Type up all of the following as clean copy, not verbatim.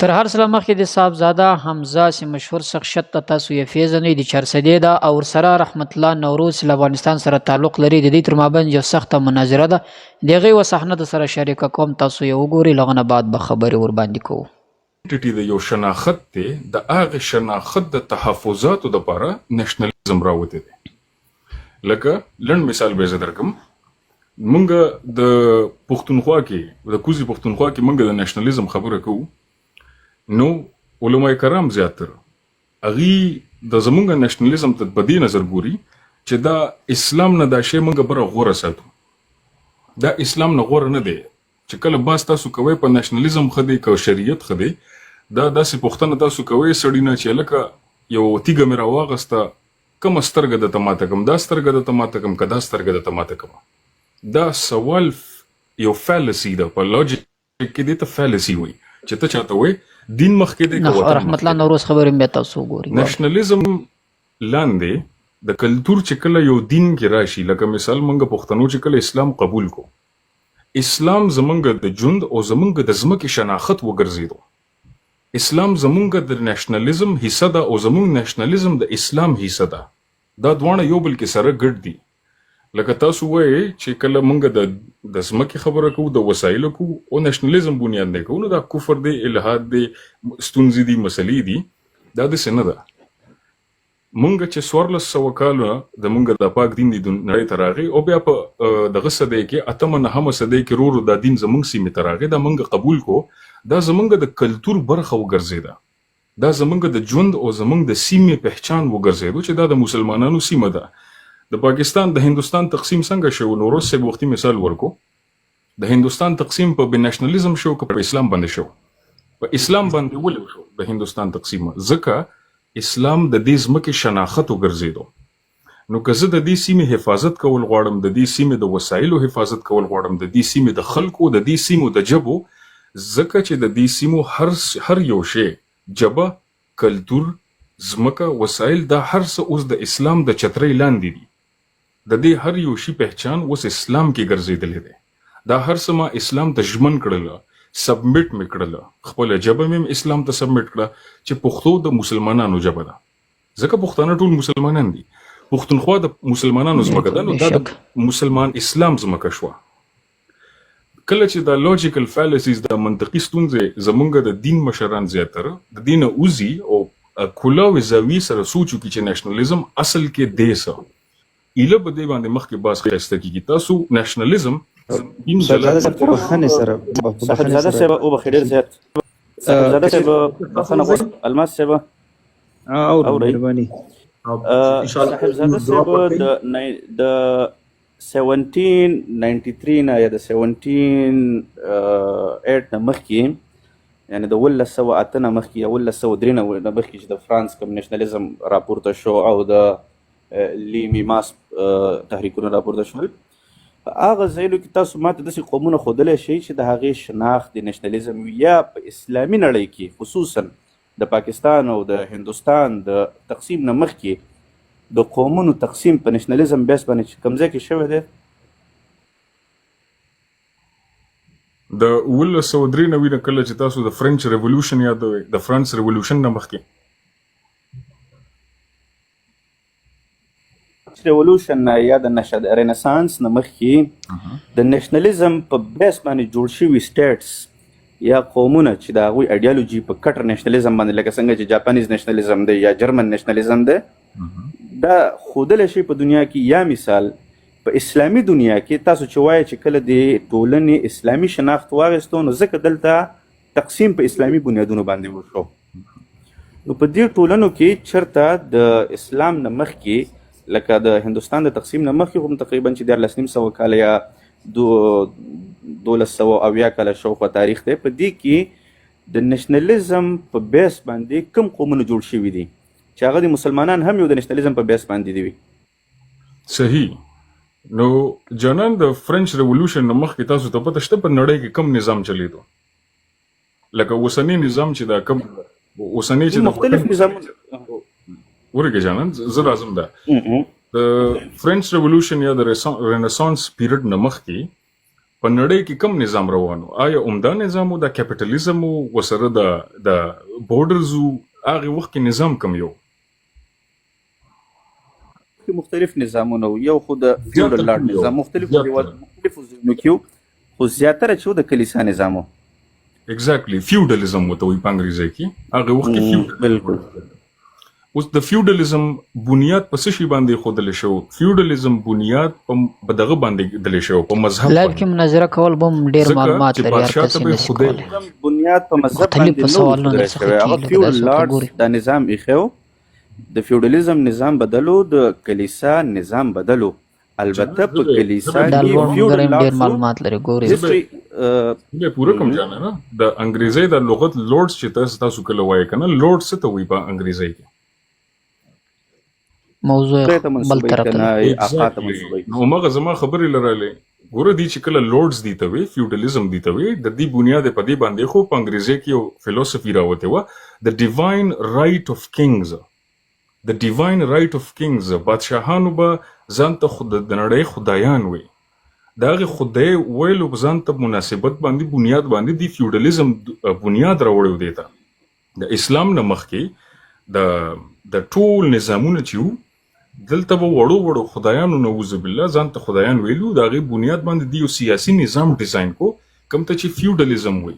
تر هر څه مخکې د صاحبزاده حمزه سي مشهور شخصیت ته تاسو یې پیژنئ د چرسدې ده او ورسره رحمت الله نوروز له افغانستان سره تعلق لري. د دې تر مابین یو سخته مناظره ده، د هغې یوه صحنه در سره شریکه کوم، تاسو یې وګورئ، له هغه نه بعد به خبرې ورباندې کوو. ټیټي د یو شناخت دی، د هغې شناخت د تحفظاتو دپاره نېشنلزم راوتی دی. لکه لنډ مثال به زه درکړم، مونږ د پښتونخوا کې د کوزي پښتونخوا کې مونږ د نېشنلزم خبره کوو، نو علماء کرام زیاتره هغې د زمونږ نېشنلزم ته په دې نظر ګوري چې دا اسلام نه دا شی مونږ بره غوره ساتو. دا اسلام نه غوره نه دی چې کله باس تاسو کوئ په نېشنلزم ښه دی که شریعت ښه دی، دا داسې پوښتنه تاسو کوئ سړي نه چې لکه یو تیږه مې راواغسته، کومه سترګه درته ماته کړم، دا سترګه درته ماته کړم که دا سترګه درته ماته کړم. دا سوال یو فیلسي ده، په لاجیک کې دې ته فیلسي وایي چې ته چاته وایي دین مخکې دی که وطن رحمت الله نوروز خبرې بیا تاسو وګورئ. نېشنلزم لاندې د کلتور چې کله یو دین کې راشي، لکه مثال مونږ پښتنو چې کله اسلام قبول کو، اسلام زمونږ د ژوند او زمونږ د ځمکې شناخت وګرځېدو. اسلام زمونږ د نېشنلزم حصه ده او زمونږ نېشنلزم د اسلام حصه ده. دا دواړه یو بل کې سره ګډ دي. لکه تاسو وایئ چې کله مونږ د ځمکې خبره کوو، د وسایلو کوو او نېشنلزم بنیاد نه کوو، نو دا کفر دی، الحاد دی، ستونزې دي، مسلې دي. دا داسې نه ده. مونږ چې 1400 کاله د مونږ د پاک دین د نړۍ ته راغی او بیا په دغه صدۍ کې 8 صدۍ کې ورو دا دین زمونږ سیمې ته راغی، دا مونږ قبول کو، دا زمونږ د کلتور برخه وګرځېده، دا زمونږ د ژوند او زمونږ د سیمې پہچان وګرځېدو چې دا د مسلمانانو سیمه ده. د پاکستان د هندوستان تقسیم څنګه شو؟ نوروز صاحب وختي مثال ورکو، د هندوستان تقسیم په نېشنلزم شو که په اسلام باندې شو؟ په اسلام باندې ولې شو د هندوستان تقسیم؟ ځکه اسلام د دې ځمکې شناخت وګرځېدو. نو که زه د دې سیمې حفاظت کول غواړم، د دې سیمې د وسایلو حفاظت کول غواړم، د دې سیمې د خلکو، د دې سیمو د ژبو، ځکه چې د دې سیمو هر یو شی، ژبه، کلتور، ځمکه، وسایل، دا هر څه اوس د اسلام د چترۍ لاندې دي. د دې هر یو شي پہچان اوس اسلام کې ګرځېدلی دی. دا هر څه ما اسلام ته ژمن کړله، سبمیټ مې کړله، خپله ژبه مې اسلام ته سبمیټ کړه چې پښتو د مسلمانانو ژبه ده، ځکه پښتانه ټول مسلمانان دي. پښتونخوا د مسلمانانو ځمکه ده، نو دا د مسلمان اسلام ځمکه شوه. کله چې دا لاجیکل فیلسیز، د منطقي ستونزې زمونږ د دین مشران زیاتره د دې نه وځي او کلاوې زاویې سره سوچ وکړي چې نېشنلزم اصل کې دی څه. ایله په دې باندې مخکې بحث ښایسته کېږي. تاسو نېشنلزم صاحبزاده صاحب په بخښنې سره، صاحبزاده صاحب وبخښئ ډېر زیات، صاحبزاده صاحب بخښنه غواړم، الماس صاحب اورئ؟ صاحبزاده صاحب د 1793 نه یا د 1708 نه مخکې، یعنې د 1908 نه مخکې یا 1903 نه مخکې چې د فرانس کوم نېشنلزم راپورته شو او د لیمی ماس تحریکونه راپورته شول، په هغه ځایونو کې تاسو ماته داسې قومونه ښودلی شئ چې د هغې شناخت د نېشنلزم یا په اسلامي نړۍ کې خصوصا د پاکستان او د هندوستان د تقسیم نه مخکې د قومونو تقسیم په نېشنلزم بیس باندې چې کوم ځای کې شوی دی؟ د 1993 نه کله چې تاسو د فرنچ ریولوشن یادوئ، د فرانس ریولوشن نه مخکې ریولوشن یا د رنسانس نه مخکې د نېشنلزم په بیس باندې جوړ شوي سټیټس یا قومونه چې د هغوی ایډیالوژي په کټر نېشنلزم باندې، لکه څنګه چې جاپانیز نېشنلزم دی یا جرمن نېشنلزم دی، دا ښودلی شي په دنیا کې. یا مثال په اسلامي دنیا کې تاسو چې وایئ چې کله د ټولنې اسلامي شناخت واخیستو، نو ځکه دلته تقسیم په اسلامي بنیادونو باندې وشو. نو په دې ټولنو کې چېرته د اسلام نه مخکې، لکه د هندوستان د تقسیم نه مخکې هم تقریبا چې 1400 کاله یا 1270 کاله شاوخوا تاریخ دی، په دې کې د نېشنلزم په بیس باندې کوم قومونه جوړ شوي دي چې هغه د مسلمانان هم یو د نېشنلزم په بیس باندې دي؟ صحیح. نو جانان د فرنچ ریولوشن نه مخکې تاسو ته پته شته په نړۍ کې کوم نظام چلیدو؟ لکه اوسنی نظام چې دا کوم اوسنی چې مختلف نظامونه ورګه جانان زه راځم. دا د فرنچ ریولوشن یا د رنسانس پیریډ نه مخکې په نړۍ کې کم نظام روانو؟ آیا عمده نظام د کیپټالیزم وسره د بورډرز هغه وخت کې نظام کم یو؟ مختلف نظامونه یو خو د فیوډل لاډ نظام مختلفو ځایونو کې خو زیاتره چې د کلیسا نظامو ایگزیکټلی فیوډالیزم وته وي په انګریزي کې هغه وخت کې فیوډل. بالکل. اوس د فیوډالیزم بنیاد په څه شي باندې خودل شو؟ فیوډالیزم بنیاد په دغه باندې دل شو په مذهب لایو کې مناظره کول بم ډیر معلومات لري هر کس یې نشي کولای. بنیاد په مذهب باندې سوالونه نو څخه هغه فیوډل لاډ د نظام ایخو د فیوډالیزم نظام بدلو د کلیسا نظام بدلو. البته په کلیسا دا کې لوړ فیوډل ډیر لاډ معلومات لري ګوري. به پوره کوم جانا نه د انګریزي د لغت لورډز چې تاسو کله وایي کنه لورډ څه ته وایي په انګریزي کې؟ موضوع بل طرف ته نو مغه زما خبرې لراله ګوره دي چې کله لورډز دي ته وي فیوډالیزم دي ته وي د دې بنیاد په دې باندې خو په انګریزي کې یو فلسفي راوته و د ډیواین رائټ اف کینګز. د ډیواین رائټ اف کینګز بادشاهانو به ځان ته خود د نړۍ خدایان وي. داغه خدای ویلو ځان ته مناسبت باندې بنیاد باندې دی فیوډالیزم بنیاد راوړو دی ته د اسلام نه مخکې د ټول نظامونه چې دلته به وړو خدایانو نعوذ بالله ځان ته خدایان ویلو داغه بنیاد باندې دی یو سیاسي نظام ډیزاین کو کوم ته چې فیوډالیزم وي.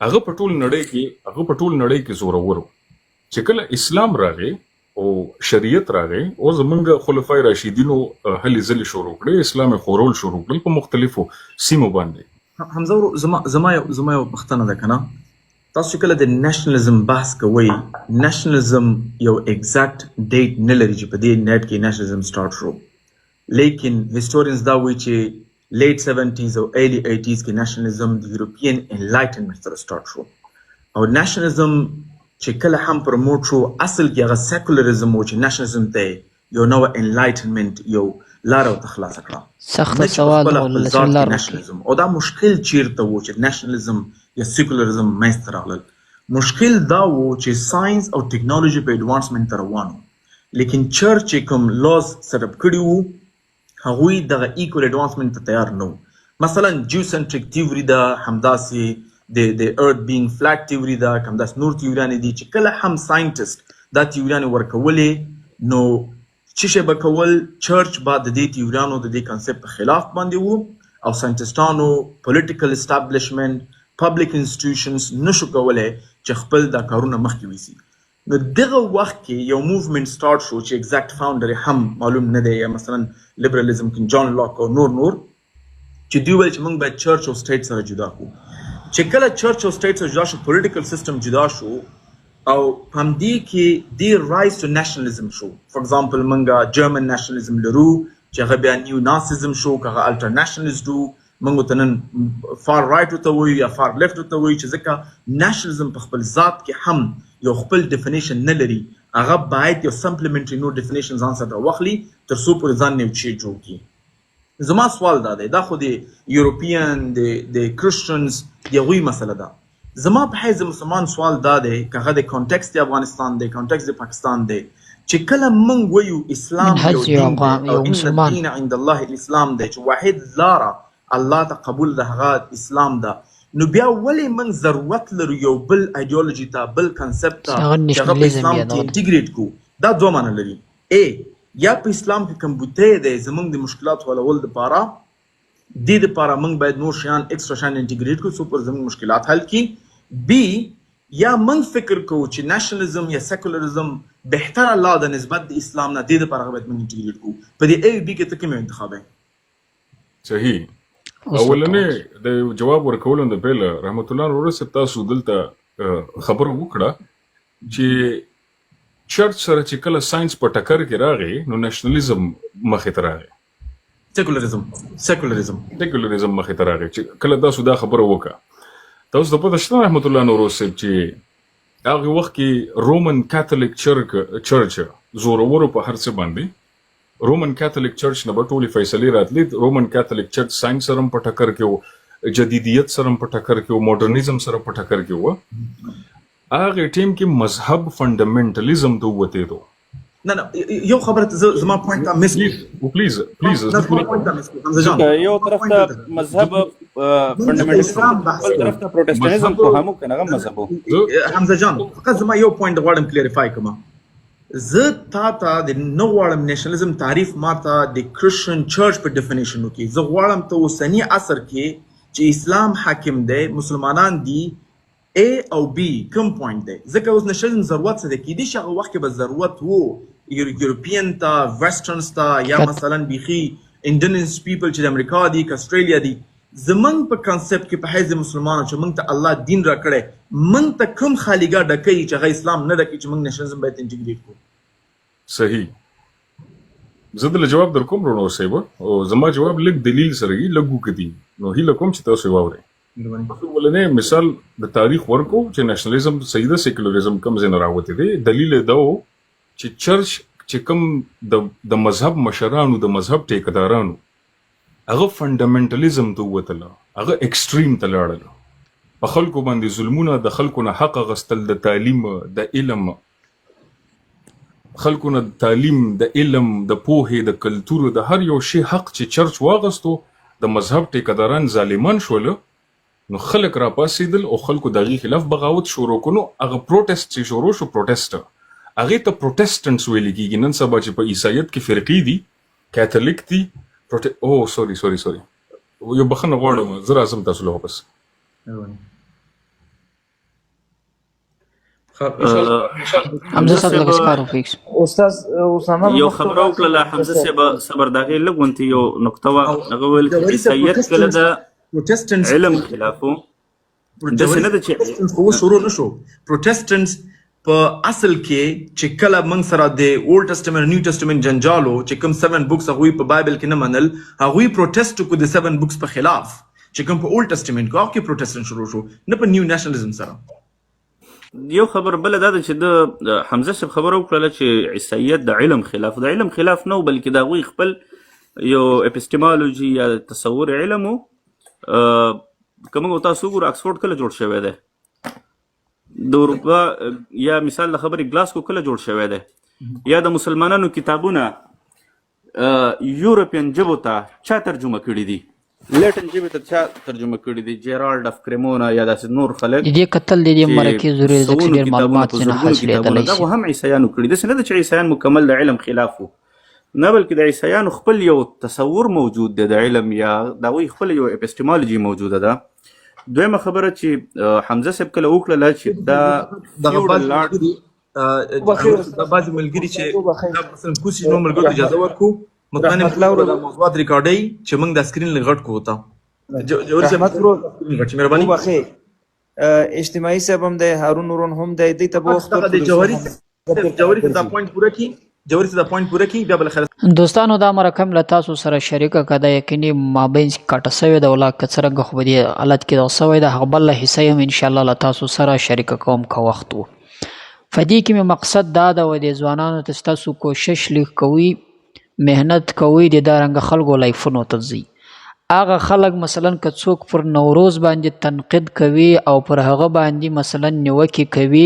هغه په ټول نړۍ کې زورور چې کله اسلام راغی او شریعت راغی او زمونږ خلفای راشدینو هلې ځلې شروع کړې اسلام خورول شروع کړل په مختلفو سیمو باندې. حمزه زما یو پښتنه ده کنه تاسو کله د نېشنلزم بحث کوئ نېشنلزم یو ایگزیکټ ډیټ نه لري چې په دې نیټ کې نېشنلزم سٹارټ شو لیکن هیستورینز دا وایي چې لیټ 70s او ارلی 80s کې نېشنلزم د یورپین انلایټنمنت سره سٹارټ شو او نېشنلزم چې کله هم پروموټ شو اصل کې هغه سیکولرزم و چې نېشنلزم ته یو نو انلایټنمنت یو لار او تخلاص کړه. سخت سوال ولله نېشنلزم او دا مشکل چیرته و چې نېشنلزم یا سیکولرزم منځته راغلل. مشکل دا و چې ساينس او ټیکنالوژي په اډوانسمنت ته روانو لیکن چرچ کوم لاز سیټ اپ کړي وو هغوی دغه ایکول اډوانسمنت ته تیار نه وو. مثلا جیو سنټریک تیوري دا همداسې د ارث بینګ فلات تیوري دا همداسې نور تیوریانې دي چې کله هم ساينټیسټ دا تیوریانې ورکولې نو چې شی به کول چرچ با د دې تیوریانو د دې کنسپټ په خلاف باندې وو او ساينټیسټانو پولیټیکل اسټابلیشمنت پبلک انسټیټیوشنز نشو کولای چې خپل دا کارونه مخکې ویسي. نو دغه وخت کې یو موومنت سٹارټ شو چې ایگزیکټ فاونډر هم معلوم نه دی یا مثلا لیبرالیزم کې جان لاک او نور چې دوی ویل چې موږ باید چرچ او سټیټ سره جدا کړو. چې کله چرچ او سټیټ سره جدا شو پولیټیکل سیستم جدا شو او همدې کې دی رایز ټو نېشنلزم شو. فور ایگزامپل موږ جرمن نېشنلزم لرو چې هغه بیا نیو ناسیزم شو هغه الټر نېشنلزم وو موږ ته نن فار رائټ ورته وایو یا فار لیفټ ورته وایو چې ځکه نېشنلزم په خپل ذات کې هم یو خپل ډیفینیشن نه لري هغه باید یو سمپلیمنټري نور ډیفینیشن ځان سره واخلي تر څو پورې ځان یو شی جوړ کړي. زما سوال دا دی دا خو د یورپین د کرسچنز د هغوی مسله ده. زما په حیث مسلمان سوال دا دی که هغه د کانټیکسټ د افغانستان دی کانټیکسټ د پاکستان دی چې کله موږ وایو اسلام یو دین دی او ان الدین عند الله الاسلام دی چې واحد لاره الله ته قبول د هغه اسلام ده نو بیا ولې موږ ضرورت لرو یو بل ایډیولوژي ته بل کنسپټ ته چې هغه په اسلام کې انټیګریټ کو. دا دوه معنی لري یا په اسلام کې کوم بوته دی زموږ د مشکلات حلول دپاره دې دپاره موږ باید نور شیان ایکسټرا شیان انټیګریټ کړو څو پر زموږ مشکلات حل کړي. بی یا موږ فکر کوو چې نېشنلزم یا سیکولرزم بهتر الله د نسبت د اسلام نه دې دپاره باید موږ انټیګریټ کړو. په دې ای بی کې ته کوم انتخاب دی؟ صحیح. اولنې د جواب ورکولو د بیل رحمت الله ورسره تاسو دلته خبره وکړه چې چرچ سره چې کله ساينس په ټکر کې راغی نو نېشنلزم مخې ته راغی سیکولرزم مخې ته راغی چې کله تاسو دا خبره وکړه تاسو د پته شته رحمت الله ورسره چې هغه وخت کې رومن کاتولیک چرچ زورورو په هر څه باندې رومن کاتولیک چرچ نه به ټولې فیصلې راتلې. رومن کاتولیک چرچ ساينس سره په ټکر کې و جدیدیت سره په ټکر کې و ماډرنیزم سره په ټکر کې و. هغه ټیم کې مذهب فنډامنټالیزم ته وته دو نه یو خبره زما پوینټ ته مس پلیز زما پوینټ ته مس حمزه جان یو طرف ته مذهب فندامنټالیزم بل طرف ته پروتستانیزم خو هم کنه هغه مذهب حمزه جان فقط زما یو پوینټ غواړم کلیریفای کوم زه تا د نو غواړم نېشنلزم تعریف ماته د کرسچن چرچ په ډیفینیشن وکي زه غواړم ته اوسنی عصر کې چې اسلام حاکم دی مسلمانان دي A او B کوم پوینټ دی ځکه اوس نېشنلزم ضرورت څه دی کېدای شي هغه وخت کې به ضرورت وو یورپین ته ویسټرنز ته یا مثلا بیخي انډینس پیپل چې د امریکا دي که استرالیا دي زمونږ په کانسپټ کې په حیث مسلمانانو چې موږ ته الله دین راکړی موږ ته کوم خالیګاه ډکوي چې هغه اسلام نه ډکوي چې موږ نېشنلزم باید انټیګریټ کړو صحیح زه دله جواب در کوم رونو صاحب او زما جواب لږ دلیل سره یې لږ وکدي نو هیله کوم چې تاسو واورئ ولنې مثال د تاریخ ورکو چې نېشنلزم صحیح ده سیکولریزم کم ځای نه راوتی دی دلیل دا و چې چرچ چې کوم د مذهب مشرانو د مذهب ټیکدارانو هغه فندامنټالیزم ته وتله هغه ایکسټریم ته لاړل په خلکو باندې ظلمونه د خلکو نه حق غستل د تعلیم د علم خلکو نه تعلیم د علم د پوهې د کلتور د هر یو شی حق چې چرچ واغستو د مذهب ټیکداران ظالمان شول نو خلک را پاسېدل او خلکو دغه خلاف بغاوت شروع کړو هغه پروټست چې شروع شو پروټست هغه ته پروټستانټس ویل کېږي نن سبا چې په عیسایت کې فرقې دي کاتولیک دي او سوري یو بخښنه غواړم زه راځم تاسو له واپس حمزه صاحب لږ سپارو فیکس استاد اسامه یو خبره وکړه حمزه صاحب صبر دغه لګونتی یو نقطه وا هغه ویل چې عیسایت کله د پروتستانټس علم خلافو د سند چې خو شروع نشو پروتستانټس په اصل کې چې کله موږ سره د اولډ ټیسټمنټ نیو ټیسټمنټ جنجالو چې کوم 7 بوکس هغه په بایبل کې نه منل هغه پروتست کو د 7 بوکس په خلاف چې کوم په اولډ ټیسټمنټ کو هغه کې پروتستانټ شروع شو نه په نیو نېشنلزم سره یو خبر بل دا چې د حمزه صاحب خبره وکړه چې عیسایت د علم خلاف د علم خلاف نه بلکې دا غوي خپل یو اپیستیمولوژي یا تصور علم کومه تاسو ګور اکسفورد کله جوړ شوی دی د اروپا یا مثال د خبرې ګلاسکو کله جوړ شوی دی یا د مسلمانانو کتابونه یورپین ژبو ته چا ترجمه کړي دي لیټن ژبې ته چا ترجمه کړي دي جیرالډ اف کریمونا یا داسې نور خلک دې قتل دې مرکه ضروري ذکر ډیر معلومات نه حاصلېدلی دا هم عیسایانو کړي دي نه چې عیسایان مکمل د علم خلاف وو نه بلکې د عیسایانو خپل یو تصور موجود دی د علم یا د وی خپل یو اپیستیمولوژي موجوده ده دویمه خبره چې حمزه صاحب کله وکړه چې دا د بعضې ملګري چې مثلا کوسي نو ملګرو اجازه ورکو مطمئن د موضوعات ریکارډي چې موږ د سکرین لغټ کو وتا جوړ چې مهرباني اجتماعي صاحب هم دی هارون نورون هم دی دې ته بو خپل د جوهري دا پوینټ پوره کی جوړ څه دا پوینټ پوره کی بیا بل خیر دوستانو دا مرکم له تاسو سره شریکه کده یقیني مابین کټه سوی د ولا کڅرنګ خو دی حالت کې دا سوی د هغه بل حصہ هم ان شاء الله له تاسو سره شریکه کوم کا وخت وو فدی کې مقصد دا د ودی ځوانانو تاسو کوشش لیک کوي مهنت کوي د دارنګ خلکو لایفونو تزي هغه خلک مثلا که څوک پر نوروز باندې تنقید کوي او پر هغه باندې مثلا نیوکه کوي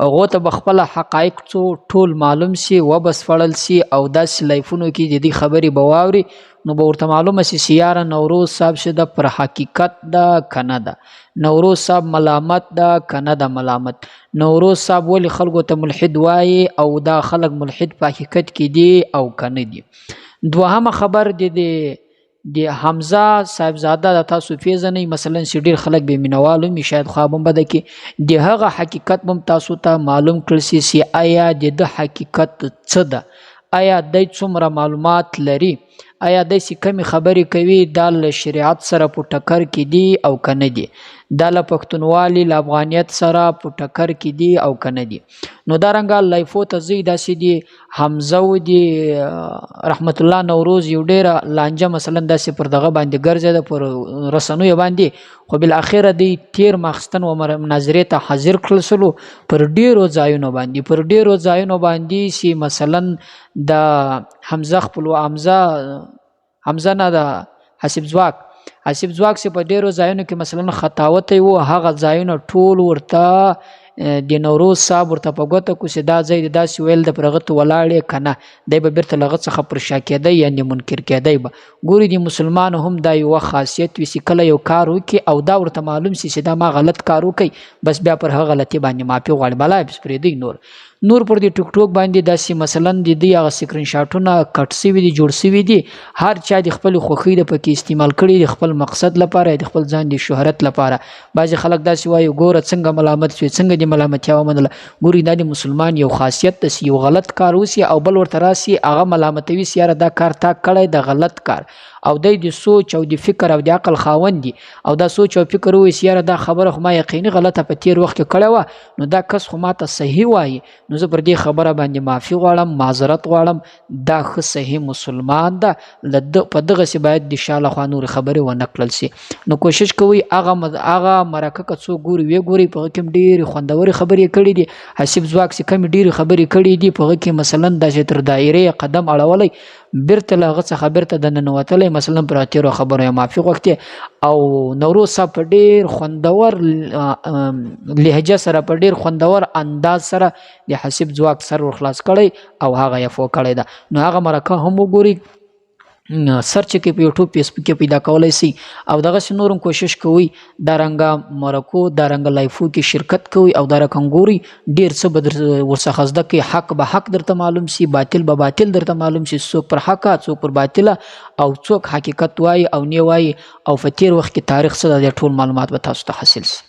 هغه ته بخپل حقایق ټول معلوم سي و بس فړل سي او داس لایفونو کې د دې خبري بواوري نو به ورته معلومه سي سیاره نوروز صاحب شه د پر حقیقت دا کنه ده نوروز صاحب ملامت دا کنه ده ملامت نوروز صاحب ولی خلکو ته ملحد وایي او دا خلک ملحد په حقیقت کې دي او کنه دي دوهمه خبر د حمزه صاحبزاده د تاسو پیژنئ مثلا ډیر خلک به مینوالو می شاید خوابم بده کې د هغه حقیقت هم تاسو ته معلوم کړئ سي آیا د حقیقت څه ده آیا د څومره معلومات لري آیا د کمی خبرې کوي د شریعت سره په ټکر کې دي او کنه دي د پښتونوالي ل افغانیت سره په ټکر کې دي او کنه دي نو دا رنګه لایفو ته زی داسې دي حمزه و دي رحمت الله نوروز یو ډیره لانجه مثلا داسې پر دغه باندې ګرځي د پر رسنوي باندې خو بل اخره دی تیر ماخستن و مناظره ته حاضر کړل سلو پر ډیرو ځایونو باندې سی مثلا د حمزه خپل حمزه نه د حسب ځواک سي په ډیرو ځایونو کې مثلا خطاوت وو هغه ځایونه ټول ورته د نوروز صاحب ورته په ګوته کو چې دا ځای داسې ویل د پر هغه ته ولاړې که نه دی به بیرته له هغه څخه پر شا کېدی یعنې منکر کېدی به ګوري د مسلمان هم دا یوه خاصیت وي چې کله یو کار وکړي او دا ورته معلوم سي چې دا ما غلط کار وکړي بس بیا پر هغه غلطي باندې معافي غواړي بلا یې پس پرېږدی نور پر دې ټیک ټوک باندې داسې مثلا د دوی هغه سکرین شاټونه کټ سوي دي جوړ سوي دي هر چا د خپل خوښۍ د پکې استعمال کړي د خپل مقصد لپاره د خپل ځان د شهرت لپاره بعضې خلک داسې وایي ګوره څنګه ملامت شوي څنګه د ملامتیا ومنله ګوري دا د مسلمان یو خاصیت ده چې یو غلط کار وسي او بل ورته راسي هغه ملامتوي چې یاره دا کار تا کړی د غلط کار او دی د سوچ او د فکر او د عقل خاوند دي او دا سوچ او فکر وایي چې یاره دا خبره خو ما یقیني غلطه په تیر وخت کې کړې وه نو دا کس خو ماته صحیح وایي نو زه پر دې خبره باندې معافي غواړم معذرت غواړم دا ښه صحیح مسلمان ده په دغسې باید د شا لخوا نورې خبرې ونه کړل سي نو کوشش کوئ هغه مرکه که څوک ګوري ویې ګورئ په هغه کې هم ډېرې خوندورې خبرې کړي دي حسیب ځواک چې کمې ډېرې خبرې کړي دي په هغه کې مثلا داسې تر دایرې قدم اړولی بیرته له هغه څخه بیرته د ننوتلی مثلا پر اتیرو خبرو یې معافي غوښتې او نوروز صاحب په ډېر خوندور لهجه سره په ډېر خوندور انداز سره د حسیب ځواک سر ورخلاص کړی او هغه یې فو کړی ده نو هغه مرکه هم وګورئ سرچ کې په یوټیوب فیسبوک کې پیدا کولی سي او دغسې نور هم کوشش کوئ دا رنګه مرکو دا رنګه لایفو کې شرکت کوئ او دا رقم ګورئ ډېر څه به ورڅخه زده کوئ حق به حق درته معلوم سي باطل به باطل درته معلوم سي څوک پر حقه څوک پر باطله او څوک حقیقت وایي او نه وایي او په تېر وخت کې تاریخ څه ده د ټول معلومات به تاسو ته حاصل سي